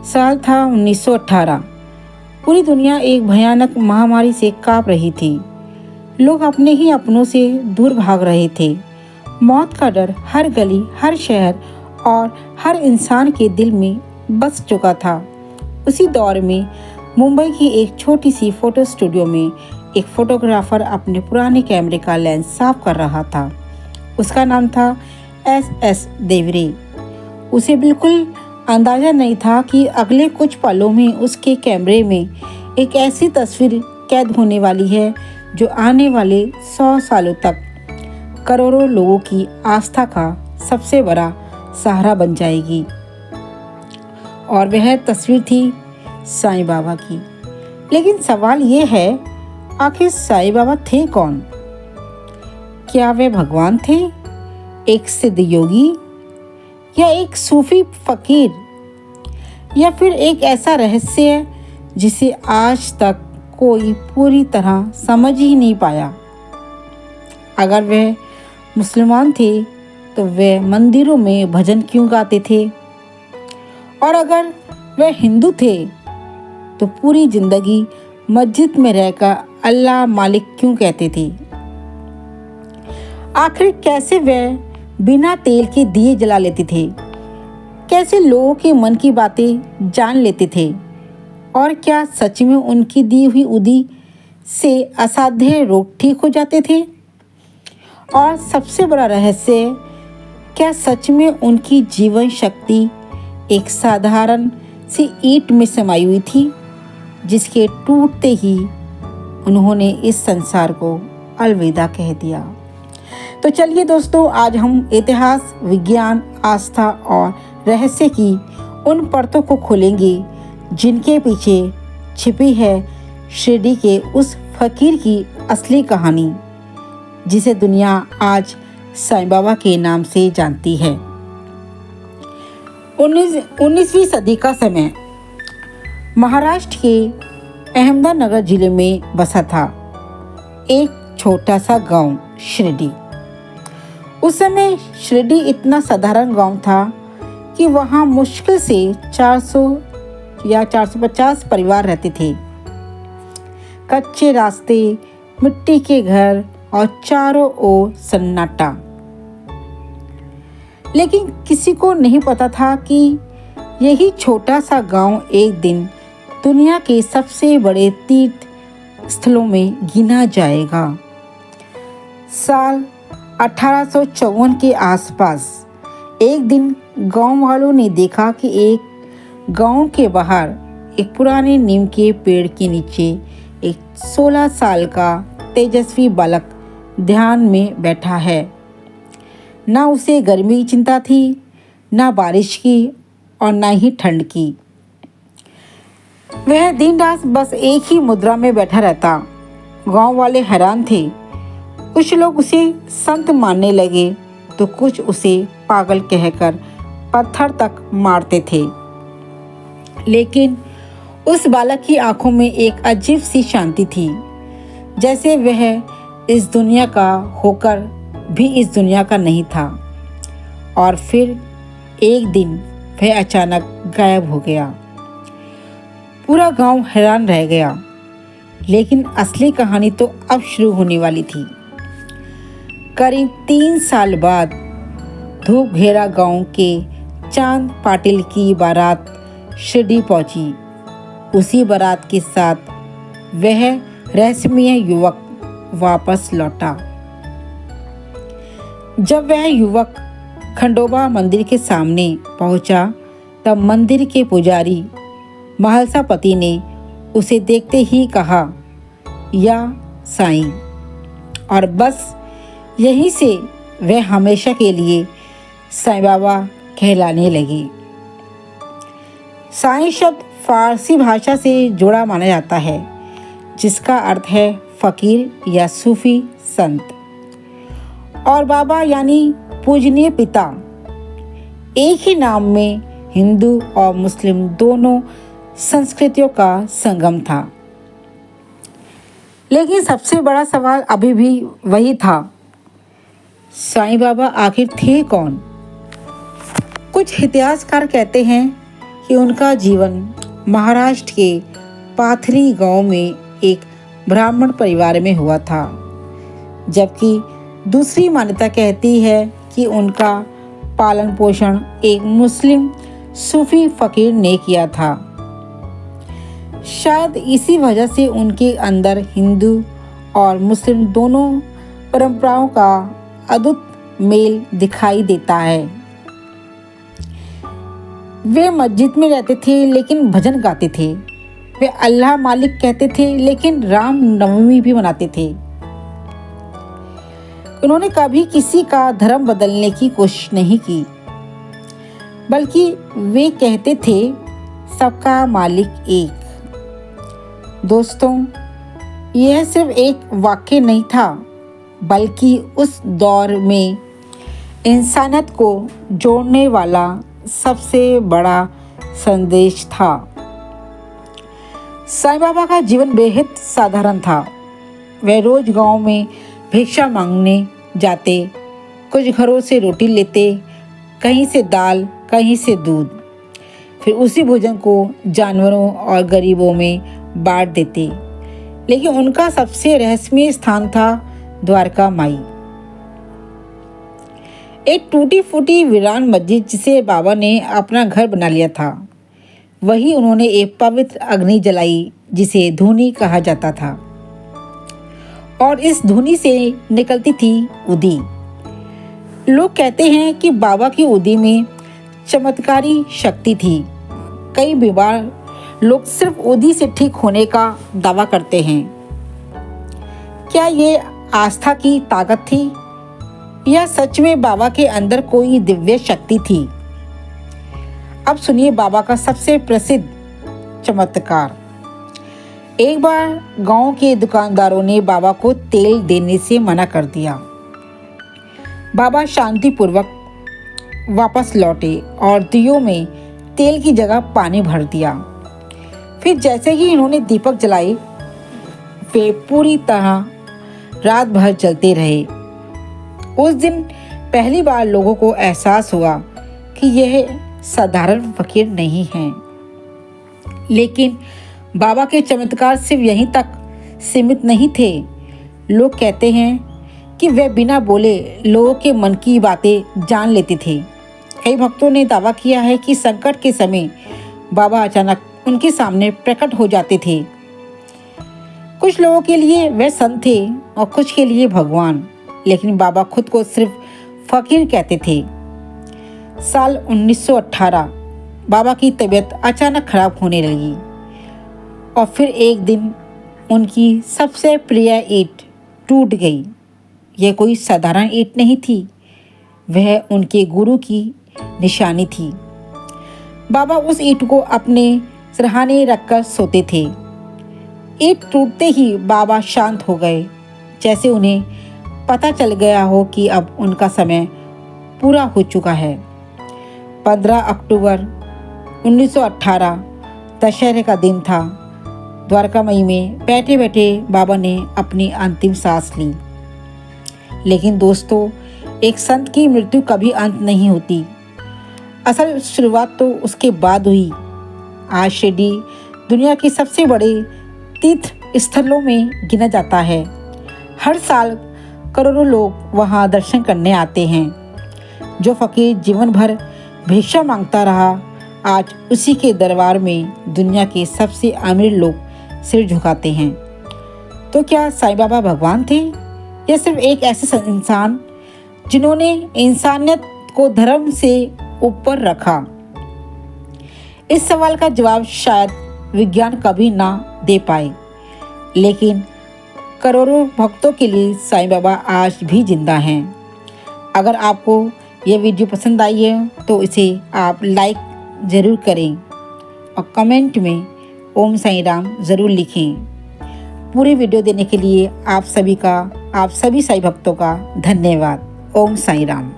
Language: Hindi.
साल था 1918। पूरी दुनिया एक भयानक महामारी से कांप रही थी। लोग अपने ही अपनों से दूर भाग रहे थे। मौत का डर हर गली, हर शहर और हर इंसान के दिल में बस चुका था। उसी दौर में मुंबई की एक छोटी सी फोटो स्टूडियो में एक फोटोग्राफर अपने पुराने कैमरे का लेंस साफ कर रहा था। उसका नाम था एस देवरे। उसे बिल्कुल अंदाजा नहीं था कि अगले कुछ पलों में उसके कैमरे में एक ऐसी तस्वीर कैद होने वाली है जो आने वाले 100 सालों तक करोड़ों लोगों की आस्था का सबसे बड़ा सहारा बन जाएगी। और वह तस्वीर थी साईं बाबा की। लेकिन सवाल ये है, आखिर साईं बाबा थे कौन? क्या वे भगवान थे, एक सिद्ध योगी, या एक सूफी फकीर, या फिर एक ऐसा रहस्य जिसे आज तक कोई पूरी तरह समझ ही नहीं पाया? अगर वे मुसलमान थे तो वे मंदिरों में भजन क्यों गाते थे? और अगर वे हिंदू थे तो पूरी जिंदगी मस्जिद में रहकर अल्लाह मालिक क्यों कहते थे? आखिर कैसे वे बिना तेल के दिए जला लेते थे? कैसे लोगों के मन की बातें जान लेते थे? और क्या सच में उनकी दी हुई उदी से असाध्य रोग ठीक हो जाते थे? और सबसे बड़ा रहस्य, क्या सच में उनकी जीवन शक्ति एक साधारण सी ईंट में समाई हुई थी, जिसके टूटते ही उन्होंने इस संसार को अलविदा कह दिया? तो चलिए दोस्तों, आज हम इतिहास, विज्ञान, आस्था और रहस्य की उन परतों को खोलेंगे जिनके पीछे छिपी है शिरडी के उस फकीर की असली कहानी, जिसे दुनिया आज साईं बाबा के नाम से जानती है। 19वीं सदी का समय महाराष्ट्र के अहमदनगर जिले में बसा था एक छोटा सा गांव शिरडी। उस समय शिरडी इतना साधारण गांव था कि वहां मुश्किल से 400 या 450 परिवार रहते थे। कच्चे रास्ते, मिट्टी के घर और चारों ओर सन्नाटा। लेकिन किसी को नहीं पता था कि यही छोटा सा गांव एक दिन दुनिया के सबसे बड़े तीर्थ स्थलों में गिना जाएगा। साल 1854 के आसपास एक दिन गांव वालों ने देखा कि एक गांव के बाहर एक पुराने नीम के पेड़ के नीचे एक 16 साल का तेजस्वी बालक ध्यान में बैठा है। ना उसे गर्मी की चिंता थी, ना बारिश की और ना ही ठंड की। वह दिन रात बस एक ही मुद्रा में बैठा रहता। गांव वाले हैरान थे। कुछ लोग उसे संत मानने लगे तो कुछ उसे पागल कहकर पत्थर तक मारते थे। लेकिन उस बालक की आंखों में एक अजीब सी शांति थी, जैसे वह इस दुनिया का होकर भी इस दुनिया का नहीं था। और फिर एक दिन वह अचानक गायब हो गया। पूरा गांव हैरान रह गया। लेकिन असली कहानी तो अब शुरू होने वाली थी। करीब 3 साल बाद धूप घेरा गांव के चांद पाटिल की बारात शिरडी पहुंची। उसी बारात के साथ वह रहस्यमय युवक वापस लौटा। जब वह युवक खंडोबा मंदिर के सामने पहुंचा, तब मंदिर के पुजारी महालसापति ने उसे देखते ही कहा, या साईं। और बस यहीं से वह हमेशा के लिए साईं बाबा कहलाने लगे। साईं शब्द फारसी भाषा से जुड़ा माना जाता है, जिसका अर्थ है फकीर या सूफी संत, और बाबा यानी पूजनीय पिता। एक ही नाम में हिंदू और मुस्लिम दोनों संस्कृतियों का संगम था। लेकिन सबसे बड़ा सवाल अभी भी वही था, साईं बाबा आखिर थे कौन? कुछ इतिहासकार कहते हैं कि उनका जीवन महाराष्ट्र के पाथरी गांव में एक ब्राह्मण परिवार में हुआ था, जबकि दूसरी मान्यता कहती है कि उनका पालन पोषण एक मुस्लिम सूफी फकीर ने किया था। शायद इसी वजह से उनके अंदर हिंदू और मुस्लिम दोनों परंपराओं का अद्भुत मेल दिखाई देता है। वे मस्जिद में रहते थे लेकिन भजन गाते थे। वे अल्लाह मालिक कहते थे लेकिन राम नवमी भी मनाते थे। उन्होंने कभी किसी का धर्म बदलने की कोशिश नहीं की, बल्कि वे कहते थे सबका मालिक एक। दोस्तों, यह सिर्फ एक वाक्य नहीं था, बल्कि उस दौर में इंसानियत को जोड़ने वाला सबसे बड़ा संदेश था। साईं बाबा का जीवन बेहद साधारण था। वे रोज गांव में भिक्षा मांगने जाते, कुछ घरों से रोटी लेते, कहीं से दाल, कहीं से दूध, फिर उसी भोजन को जानवरों और गरीबों में बांट देते। लेकिन उनका सबसे रहस्यमय स्थान था द्वारका माई, एक टूटी फूटी वीरान मस्जिद जिसे बाबा ने अपना घर बना लिया था। वही उन्होंने एक पवित्र अग्नि जलाई जिसे धूनी कहा जाता था, और इस धूनी से निकलती थी उदी। लोग कहते हैं कि बाबा की उदी में चमत्कारी शक्ति थी। कई बार लोग सिर्फ उदी से ठीक होने का दावा करते हैं। क्या ये आस्था की ताकत थी या सच में बाबा के अंदर कोई दिव्य शक्ति थी? अब सुनिए बाबा का सबसे प्रसिद्ध चमत्कार। एक बार गांव के दुकानदारों ने बाबा को तेल देने से मना कर दिया। बाबा शांतिपूर्वक वापस लौटे और दियों में तेल की जगह पानी भर दिया। फिर जैसे ही इन्होंने दीपक जलाए, वे पूरी तरह रात भर जलते रहे। उस दिन पहली बार लोगों को एहसास हुआ कि यह साधारण फकीर नहीं हैं। लेकिन बाबा के चमत्कार सिर्फ यहीं तक सीमित नहीं थे। लोग कहते हैं कि वे बिना बोले लोगों के मन की बातें जान लेते थे। कई भक्तों ने दावा किया है कि संकट के समय बाबा अचानक उनके सामने प्रकट हो जाते थे। कुछ लोगों के लिए वे संत थे और कुछ के लिए भगवान, लेकिन बाबा खुद को सिर्फ फकीर कहते थे। साल 1918 बाबा की तबीयत अचानक खराब होने लगी और फिर एक दिन उनकी सबसे प्रिय ईंट टूट गई। यह कोई साधारण ईंट नहीं थी, वह उनके गुरु की निशानी थी। बाबा उस ईंट को अपने सिरहाने रखकर सोते थे। ईंट टूटते ही बाबा शांत हो गए, जैसे उन्हें पता चल गया हो कि अब उनका समय पूरा हो चुका है। 15 अक्टूबर 1918 दशहरे का दिन था। द्वारका माई में बैठे बैठे बाबा ने अपनी अंतिम सांस ली। लेकिन दोस्तों, एक संत की मृत्यु कभी अंत नहीं होती। असल शुरुआत तो उसके बाद हुई। आज शिरडी दुनिया के सबसे बड़े तीर्थ स्थलों में गिना जाता है। हर साल करोड़ों लोग वहां दर्शन करने आते हैं। जो फकीर जीवन भर भिक्षा मांगता रहा, आज उसी के दरबार में दुनिया के सबसे अमीर लोग सिर झुकाते हैं। तो क्या साईं बाबा भगवान थे या सिर्फ एक ऐसे इंसान जिन्होंने इंसानियत को धर्म से ऊपर रखा? इस सवाल का जवाब शायद विज्ञान कभी ना दे पाए, लेकिन करोड़ों भक्तों के लिए साईं बाबा आज भी जिंदा हैं। अगर आपको यह वीडियो पसंद आई है तो इसे आप लाइक ज़रूर करें और कमेंट में ओम साईं राम ज़रूर लिखें। पूरी वीडियो देने के लिए आप सभी साईं भक्तों का धन्यवाद। ओम साईं राम।